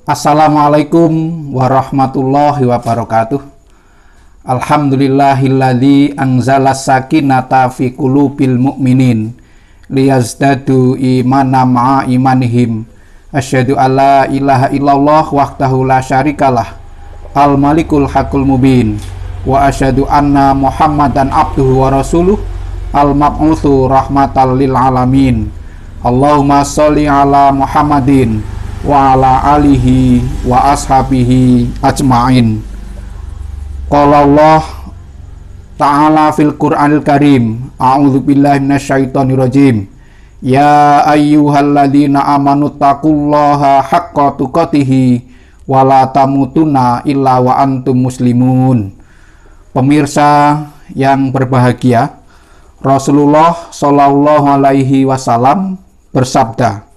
Assalamualaikum warahmatullahi wabarakatuh. Alhamdulillahilladzi anzalas sakinata fi qulubil mu'minin liyazdadu imanan ma'a imanihim. Asyhadu alla ilaha illallah wahdahu la syarikalah al malikul haqqul mubin wa asyhadu anna muhammadan abduhu wa rasuluh al mab'utsu rahmatan lil alamin. Allahumma sholli ala Muhammadin wa ala alihi wa ashabihi ajma'in. Qala Allah ta'ala fil Qur'anil Karim, a'udzu billahi minasyaitonir rajim. Ya ayyuhalladzina amanu taqullaha haqqa tuqatih wa la tamutunna illa wa antum muslimun. Pemirsa yang berbahagia, Rasulullah Shallallahu alaihi wasallam bersabda,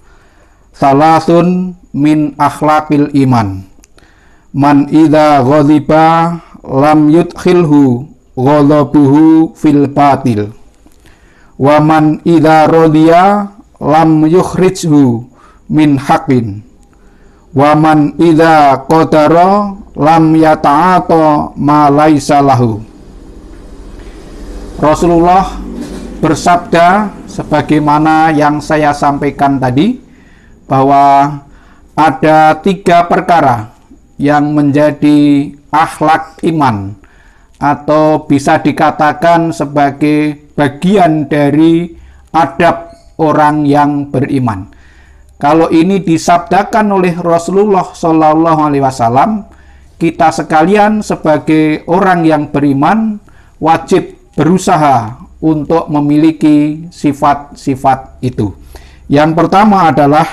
"Salasun min akhlaqil iman. Man idza ghadiba lam yudkhilhu ghadabuhu fil batil. Wa man idza radiya lam yukhrijhu min haqqin. Wa man idza qadara lam yata'ata ma laisa lahu." Rasulullah bersabda sebagaimana yang saya sampaikan tadi, bahwa ada 3 perkara yang menjadi akhlak iman atau bisa dikatakan sebagai bagian dari adab orang yang beriman. Kalau ini disabdakan oleh Rasulullah Shallallahu alaihi wasallam, kita sekalian sebagai orang yang beriman wajib berusaha untuk memiliki sifat-sifat itu. Yang pertama adalah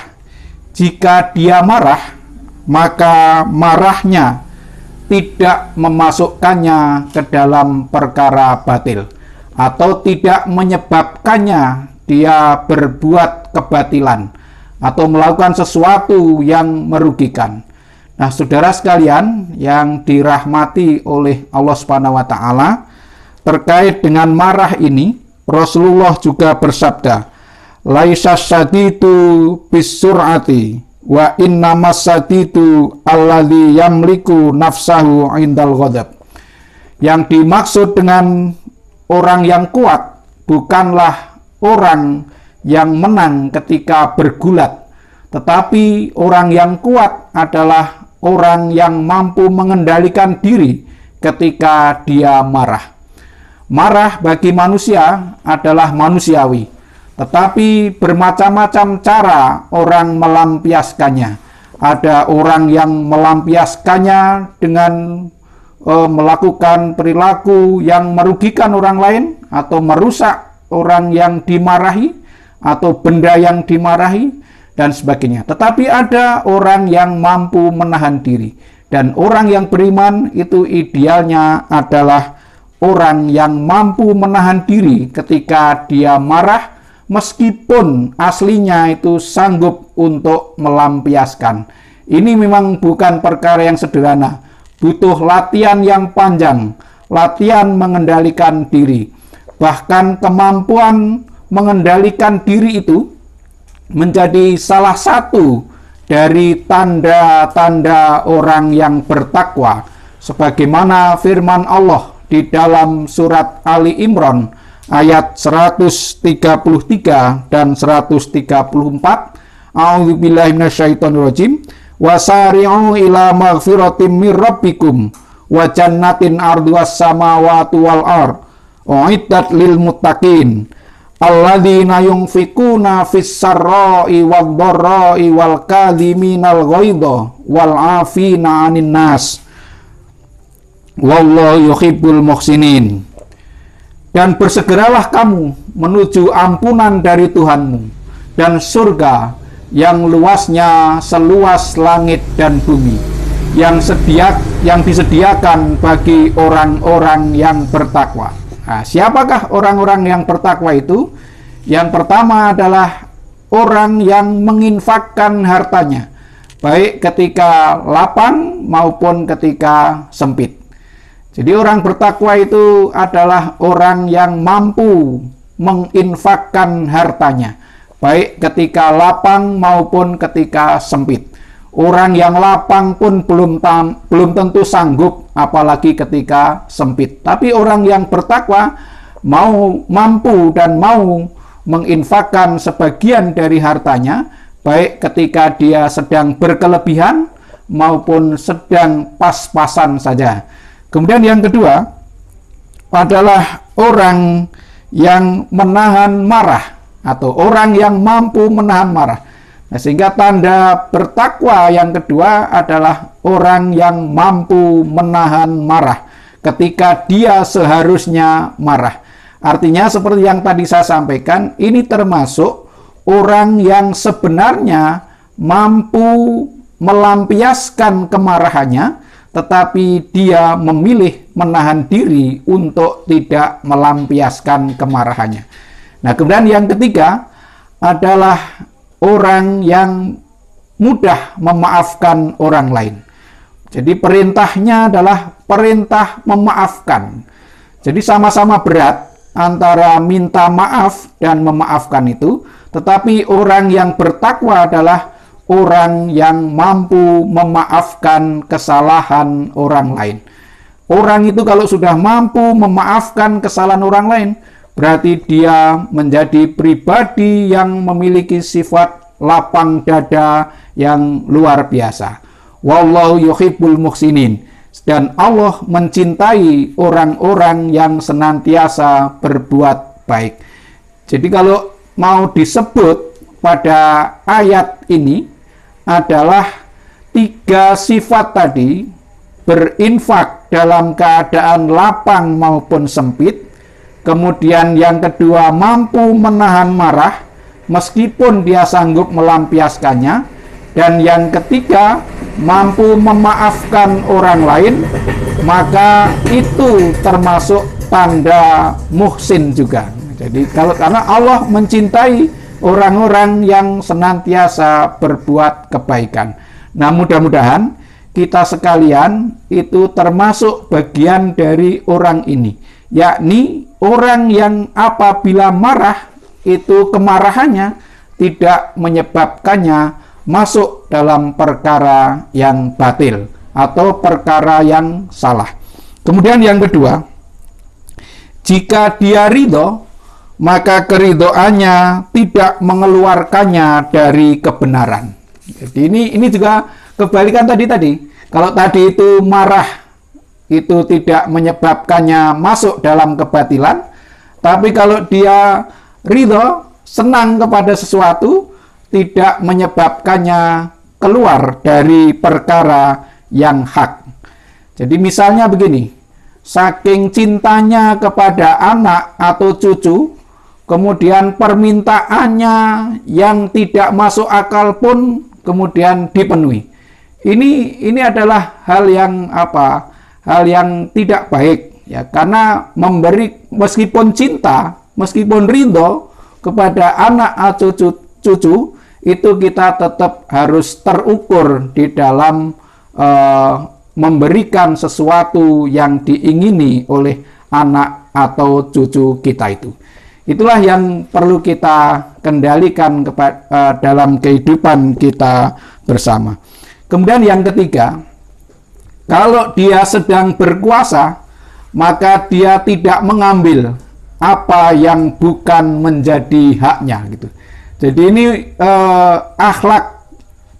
jika dia marah, maka marahnya tidak memasukkannya ke dalam perkara batil atau tidak menyebabkannya dia berbuat kebatilan atau melakukan sesuatu yang merugikan. Nah, saudara sekalian yang dirahmati oleh Allah Subhanahu wa taala, terkait dengan marah ini, Rasulullah juga bersabda, "Laisa syadidu bisur'ati wa innamas syadidu alladzi yamliku nafsahu indal ghadab." Yang dimaksud dengan orang yang kuat bukanlah orang yang menang ketika bergulat, tetapi orang yang kuat adalah orang yang mampu mengendalikan diri ketika dia marah. Marah bagi manusia adalah manusiawi, tetapi bermacam-macam cara orang melampiaskannya. Ada orang yang melampiaskannya dengan melakukan perilaku yang merugikan orang lain atau merusak orang yang dimarahi atau benda yang dimarahi dan sebagainya. Tetapi ada orang yang mampu menahan diri, dan orang yang beriman itu idealnya adalah orang yang mampu menahan diri ketika dia marah, meskipun aslinya itu sanggup untuk melampiaskan. Ini memang bukan perkara yang sederhana, butuh latihan yang panjang, latihan mengendalikan diri. Bahkan kemampuan mengendalikan diri itu menjadi salah satu dari tanda-tanda orang yang bertakwa, sebagaimana firman Allah di dalam surat Ali Imran ayat 133 dan 134. A'udzubillahi minasyaitonirrajim. Wasari'u ila maghfiratin mir rabbikum wa jannatin arduhas samawati wal ard uiddat lil muttaqin alladzina yunfikuna fis sarra'i wad dharra'i wal kadhiminal ghaidha wal 'afina 'anil nas wallahu yuhibbul muhsinin. Dan bersegeralah kamu menuju ampunan dari Tuhanmu dan surga yang luasnya seluas langit dan bumi, yang disediakan bagi orang-orang yang bertakwa. Nah, siapakah orang-orang yang bertakwa itu? Yang pertama adalah orang yang menginfakkan hartanya, baik ketika lapang maupun ketika sempit. Jadi orang bertakwa itu adalah orang yang mampu menginfakkan hartanya, baik ketika lapang maupun ketika sempit. Orang yang lapang pun belum tentu sanggup, apalagi ketika sempit. Tapi orang yang bertakwa mampu dan mau menginfakkan sebagian dari hartanya, baik ketika dia sedang berkelebihan maupun sedang pas-pasan saja. Kemudian yang kedua adalah orang yang menahan marah, atau orang yang mampu menahan marah. Nah, sehingga tanda bertakwa yang kedua adalah orang yang mampu menahan marah ketika dia seharusnya marah. Artinya seperti yang tadi saya sampaikan, ini termasuk orang yang sebenarnya mampu melampiaskan kemarahannya, tetapi dia memilih menahan diri untuk tidak melampiaskan kemarahannya. Nah, kemudian yang ketiga adalah orang yang mudah memaafkan orang lain. Jadi perintahnya adalah perintah memaafkan. Jadi sama-sama berat antara minta maaf dan memaafkan itu, tetapi orang yang bertakwa adalah orang yang mampu memaafkan kesalahan orang lain. Orang itu kalau sudah mampu memaafkan kesalahan orang lain, berarti dia menjadi pribadi yang memiliki sifat lapang dada yang luar biasa. Wallahu yuhibbul muhsinin. Dan Allah mencintai orang-orang yang senantiasa berbuat baik. Jadi kalau mau disebut pada ayat ini adalah 3 sifat tadi: berinfak dalam keadaan lapang maupun sempit. Kemudian yang kedua, mampu menahan marah meskipun dia sanggup melampiaskannya. Dan yang ketiga, mampu memaafkan orang lain. Maka itu termasuk tanda muhsin juga. Jadi karena Allah mencintai orang-orang yang senantiasa berbuat kebaikan. Nah, mudah-mudahan kita sekalian itu termasuk bagian dari orang ini, yakni orang yang apabila marah itu kemarahannya tidak menyebabkannya masuk dalam perkara yang batil atau perkara yang salah. Kemudian yang kedua, jika dia ridho, maka keridhoannya tidak mengeluarkannya dari kebenaran. Jadi ini juga kebalikan tadi. Kalau tadi itu marah itu tidak menyebabkannya masuk dalam kebatilan, tapi kalau dia ridho, senang kepada sesuatu, tidak menyebabkannya keluar dari perkara yang hak. Jadi misalnya begini, saking cintanya kepada anak atau cucu, kemudian permintaannya yang tidak masuk akal pun kemudian dipenuhi. Ini adalah hal yang hal yang tidak baik, ya, karena memberi meskipun cinta, meskipun ridho kepada anak atau cucu, itu kita tetap harus terukur di dalam memberikan sesuatu yang diingini oleh anak atau cucu kita itu. Itulah yang perlu kita kendalikan dalam kehidupan kita bersama. Kemudian yang ketiga, kalau dia sedang berkuasa, maka dia tidak mengambil apa yang bukan menjadi haknya gitu. Jadi ini akhlak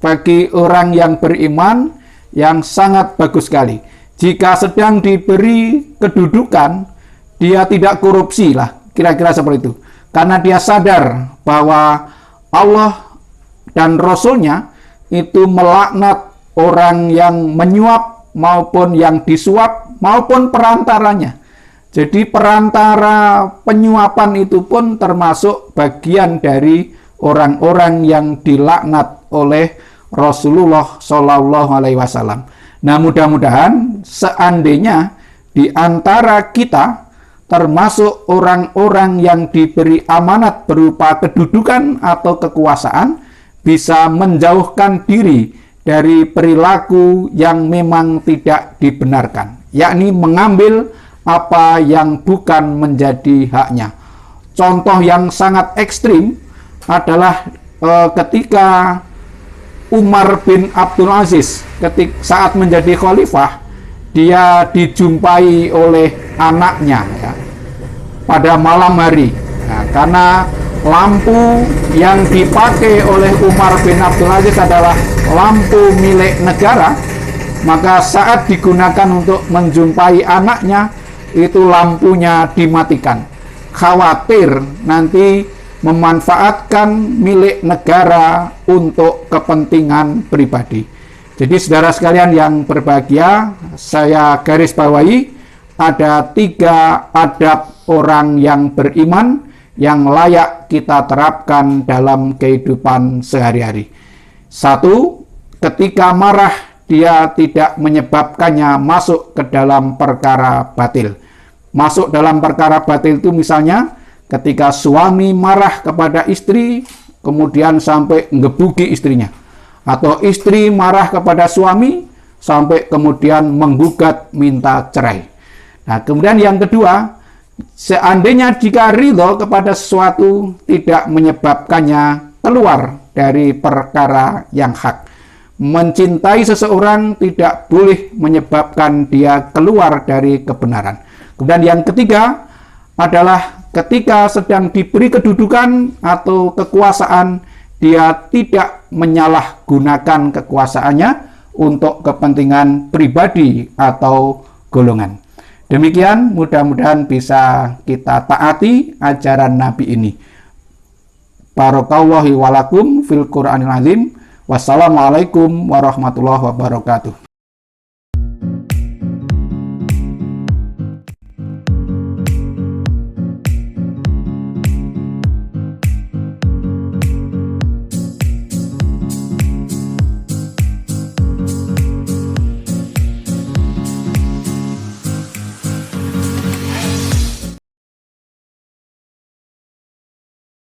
bagi orang yang beriman yang sangat bagus sekali. Jika sedang diberi kedudukan, dia tidak korupsi lah, kira-kira seperti itu. Karena dia sadar bahwa Allah dan Rasul-Nya itu melaknat orang yang menyuap maupun yang disuap maupun perantaranya. Jadi perantara penyuapan itu pun termasuk bagian dari orang-orang yang dilaknat oleh Rasulullah Shallallahu Alaihi Wasallam. Nah, mudah-mudahan seandainya di antara kita termasuk orang-orang yang diberi amanat berupa kedudukan atau kekuasaan, bisa menjauhkan diri dari perilaku yang memang tidak dibenarkan, yakni mengambil apa yang bukan menjadi haknya. Contoh yang sangat ekstrim adalah ketika Umar bin Abdul Aziz saat menjadi khalifah, dia dijumpai oleh anaknya ya, pada malam hari. Nah, karena lampu yang dipakai oleh Umar bin Abdul Aziz adalah lampu milik negara, maka saat digunakan untuk menjumpai anaknya, itu lampunya dimatikan. Khawatir nanti memanfaatkan milik negara untuk kepentingan pribadi. Jadi saudara sekalian yang berbahagia, saya garis bawahi ada 3 adab orang yang beriman yang layak kita terapkan dalam kehidupan sehari-hari. 1, ketika marah dia tidak menyebabkannya masuk ke dalam perkara batil. Masuk dalam perkara batil itu misalnya ketika suami marah kepada istri, kemudian sampai ngebuki istrinya. Atau istri marah kepada suami, sampai kemudian menggugat minta cerai. Nah, kemudian yang kedua, seandainya jika ridho kepada sesuatu tidak menyebabkannya keluar dari perkara yang hak. Mencintai seseorang tidak boleh menyebabkan dia keluar dari kebenaran. Kemudian yang ketiga adalah ketika sedang diberi kedudukan atau kekuasaan, dia tidak menyalahgunakan kekuasaannya untuk kepentingan pribadi atau golongan. Demikian, mudah-mudahan bisa kita taati ajaran Nabi ini. Barakallahu walakum fil Qur'anil azim. Wassalamualaikum warahmatullahi wabarakatuh.